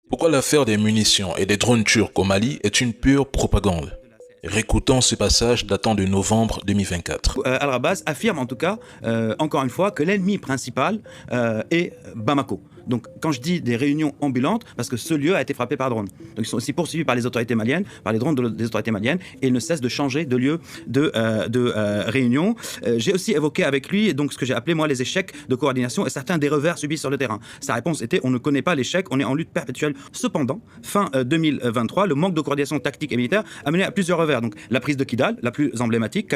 Pourquoi l'affaire des munitions et des drones turcs au Mali est une pure propagande? Récoutons ce passage datant de novembre 2024. Al-Rabaz affirme en tout cas, encore une fois, que l'ennemi principal est Bamako. Donc quand je dis des réunions ambulantes, parce que ce lieu a été frappé par drone. Donc ils sont aussi poursuivis par les autorités maliennes, par les drones des autorités maliennes, et ils ne cessent de changer de lieu de réunion. J'ai aussi évoqué avec lui donc ce que j'ai appelé moi les échecs de coordination et certains des revers subis sur le terrain. Sa réponse était: on ne connaît pas l'échec, on est en lutte perpétuelle. Cependant, fin 2023, le manque de coordination tactique et militaire a mené à plusieurs revers. Donc la prise de Kidal, la plus emblématique,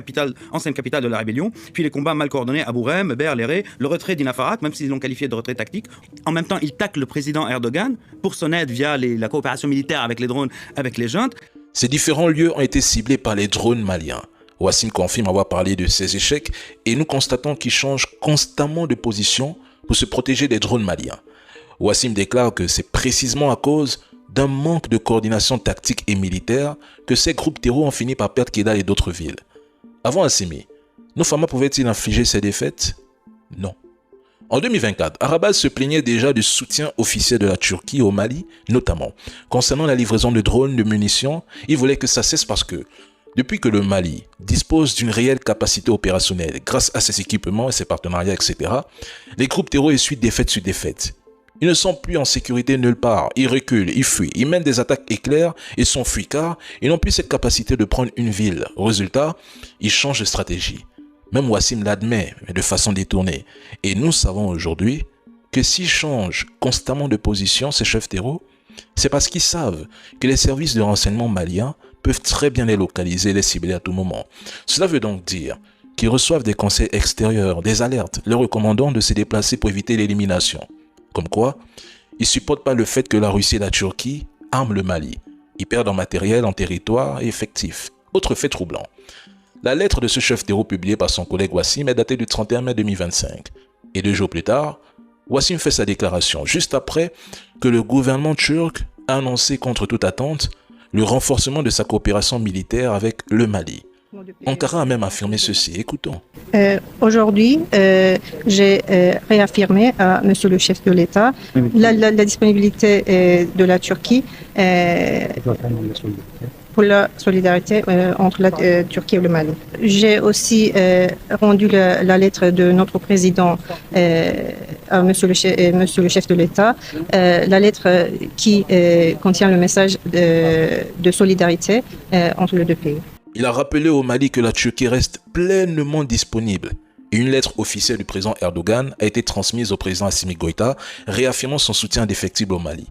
ancienne capitale de la rébellion, puis les combats mal coordonnés à Bourem, Ber, Léré, le retrait d'Inafarat, même s'ils l'ont qualifié de retrait tactique. En même temps, il tacle le président Erdogan pour son aide via la coopération militaire avec les drones, avec les juntes. Ces différents lieux ont été ciblés par les drones maliens. Wassim confirme avoir parlé de ces échecs et nous constatons qu'il change constamment de position pour se protéger des drones maliens. Wassim déclare que c'est précisément à cause d'un manque de coordination tactique et militaire que ces groupes terreaux ont fini par perdre Kidal et d'autres villes. Avant Assimi, nos Fama pouvaient-ils infliger ces défaites? Non. En 2024, Al-Rabaz se plaignait déjà du soutien officiel de la Turquie au Mali, notamment. Concernant la livraison de drones, de munitions, il voulait que ça cesse parce que, depuis que le Mali dispose d'une réelle capacité opérationnelle grâce à ses équipements et ses partenariats, etc., les groupes terreaux essuient défaite sur défaite. Ils ne sont plus en sécurité nulle part, ils reculent, ils fuient, ils mènent des attaques éclairs et s'enfuient car ils n'ont plus cette capacité de prendre une ville. Résultat, ils changent de stratégie. Même Wassim l'admet, mais de façon détournée. Et nous savons aujourd'hui que s'ils changent constamment de position, ces chefs terreaux, c'est parce qu'ils savent que les services de renseignement maliens peuvent très bien les localiser et les cibler à tout moment. Cela veut donc dire qu'ils reçoivent des conseils extérieurs, des alertes, leur recommandant de se déplacer pour éviter l'élimination. Comme quoi, ils ne supportent pas le fait que la Russie et la Turquie arment le Mali. Ils perdent en matériel, en territoire et effectif. Autre fait troublant. La lettre de ce chef terreau publiée par son collègue Wassim est datée du 31 mai 2025. Et 2 jours plus tard, Wassim fait sa déclaration, juste après que le gouvernement turc a annoncé contre toute attente le renforcement de sa coopération militaire avec le Mali. Ankara a même affirmé ceci, écoutons. Aujourd'hui, j'ai réaffirmé à Monsieur le chef de l'État la disponibilité de la Turquie pour la solidarité entre la Turquie et le Mali. J'ai aussi rendu la lettre de notre président à Monsieur le chef de l'État, la lettre qui contient le message de solidarité entre les deux pays. Il a rappelé au Mali que la Turquie reste pleinement disponible. Et une lettre officielle du président Erdogan a été transmise au président Assimi Goïta, réaffirmant son soutien indéfectible au Mali.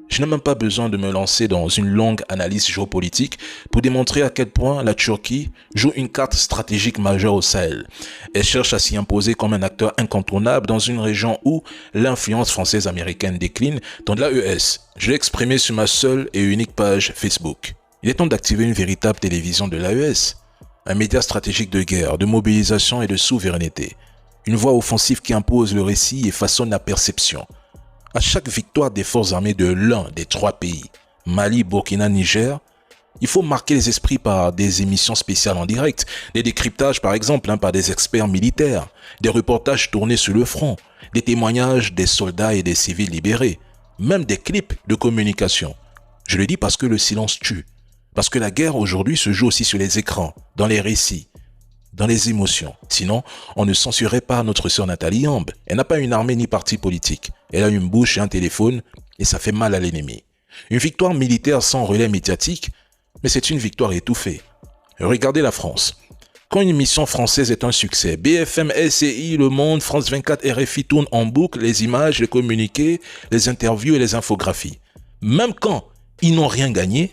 Je n'ai même pas besoin de me lancer dans une longue analyse géopolitique pour démontrer à quel point la Turquie joue une carte stratégique majeure au Sahel. Elle cherche à s'y imposer comme un acteur incontournable dans une région où l'influence française-américaine décline dans l'AES. Je l'ai exprimé sur ma seule et unique page Facebook. Il est temps d'activer une véritable télévision de l'AES, un média stratégique de guerre, de mobilisation et de souveraineté. Une voix offensive qui impose le récit et façonne la perception. À chaque victoire des forces armées de l'un des 3 pays, Mali, Burkina, Niger, il faut marquer les esprits par des émissions spéciales en direct, des décryptages par exemple par des experts militaires, des reportages tournés sur le front, des témoignages des soldats et des civils libérés, même des clips de communication. Je le dis parce que le silence tue. Parce que la guerre aujourd'hui se joue aussi sur les écrans, dans les récits, dans les émotions. Sinon, on ne censurerait pas notre sœur Nathalie Yamb. Elle n'a pas une armée ni parti politique. Elle a une bouche et un téléphone et ça fait mal à l'ennemi. Une victoire militaire sans relais médiatique, mais c'est une victoire étouffée. Regardez la France. Quand une mission française est un succès, BFM, LCI, Le Monde, France 24, RFI tournent en boucle les images, les communiqués, les interviews et les infographies. Même quand ils n'ont rien gagné,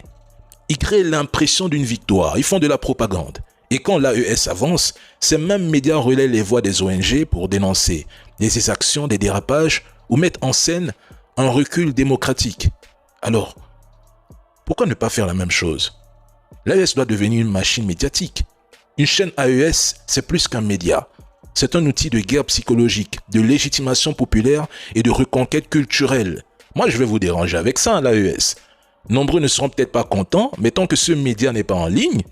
ils créent l'impression d'une victoire, ils font de la propagande. Et quand l'AES avance, ces mêmes médias relaient les voix des ONG pour dénoncer des exactions, des dérapages ou mettre en scène un recul démocratique. Alors, pourquoi ne pas faire la même chose? L'AES doit devenir une machine médiatique. Une chaîne AES, c'est plus qu'un média. C'est un outil de guerre psychologique, de légitimation populaire et de reconquête culturelle. Moi, je vais vous déranger avec ça, l'AES. Nombreux ne seront peut-être pas contents, mais tant que ce média n'est pas en ligne,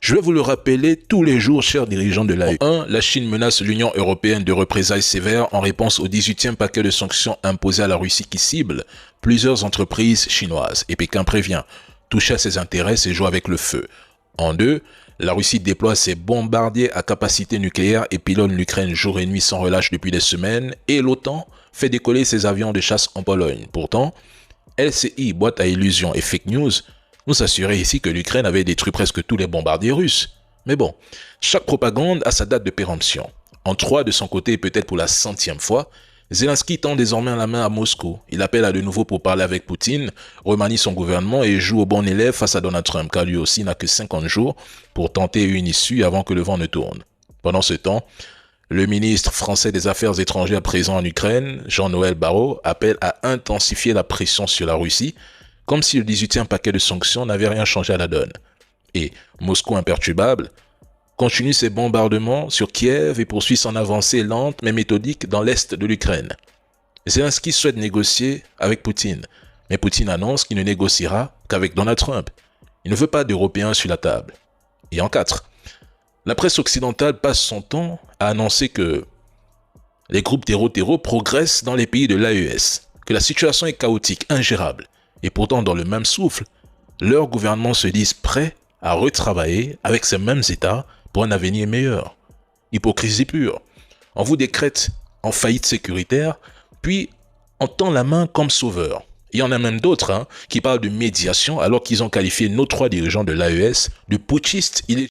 Je vais vous le rappeler tous les jours, chers dirigeants de l'AE. 1. La Chine menace l'Union européenne de représailles sévères en réponse au 18e paquet de sanctions imposé à la Russie qui cible plusieurs entreprises chinoises. Et Pékin prévient, toucher à ses intérêts, c'est jouer avec le feu. En 2. La Russie déploie ses bombardiers à capacité nucléaire et pilonne l'Ukraine jour et nuit sans relâche depuis des semaines. Et l'OTAN fait décoller ses avions de chasse en Pologne. Pourtant, LCI, boîte à illusions et fake news, nous assurait ici que l'Ukraine avait détruit presque tous les bombardiers russes. Mais bon, chaque propagande a sa date de péremption. En 3, de son côté, peut-être pour la 100e fois, Zelensky tend désormais la main à Moscou. Il appelle à de nouveau pour parler avec Poutine, remanie son gouvernement et joue au bon élève face à Donald Trump, car lui aussi n'a que 50 jours pour tenter une issue avant que le vent ne tourne. Pendant ce temps, le ministre français des Affaires étrangères présent en Ukraine, Jean-Noël Barrot, appelle à intensifier la pression sur la Russie, comme si le 18e paquet de sanctions n'avait rien changé à la donne. Et Moscou imperturbable continue ses bombardements sur Kiev et poursuit son avancée lente mais méthodique dans l'est de l'Ukraine. Zelensky souhaite négocier avec Poutine, mais Poutine annonce qu'il ne négociera qu'avec Donald Trump. Il ne veut pas d'Européens sur la table. Et en 4, la presse occidentale passe son temps à annoncer que les groupes terreau progressent dans les pays de l'AES, que la situation est chaotique, ingérable. Et pourtant, dans le même souffle, leurs gouvernements se disent prêts à retravailler avec ces mêmes États pour un avenir meilleur. Hypocrisie pure. On vous décrète en faillite sécuritaire, puis on tend la main comme sauveur. Il y en a même d'autres qui parlent de médiation alors qu'ils ont qualifié nos 3 dirigeants de l'AES de putschistes illégitimes.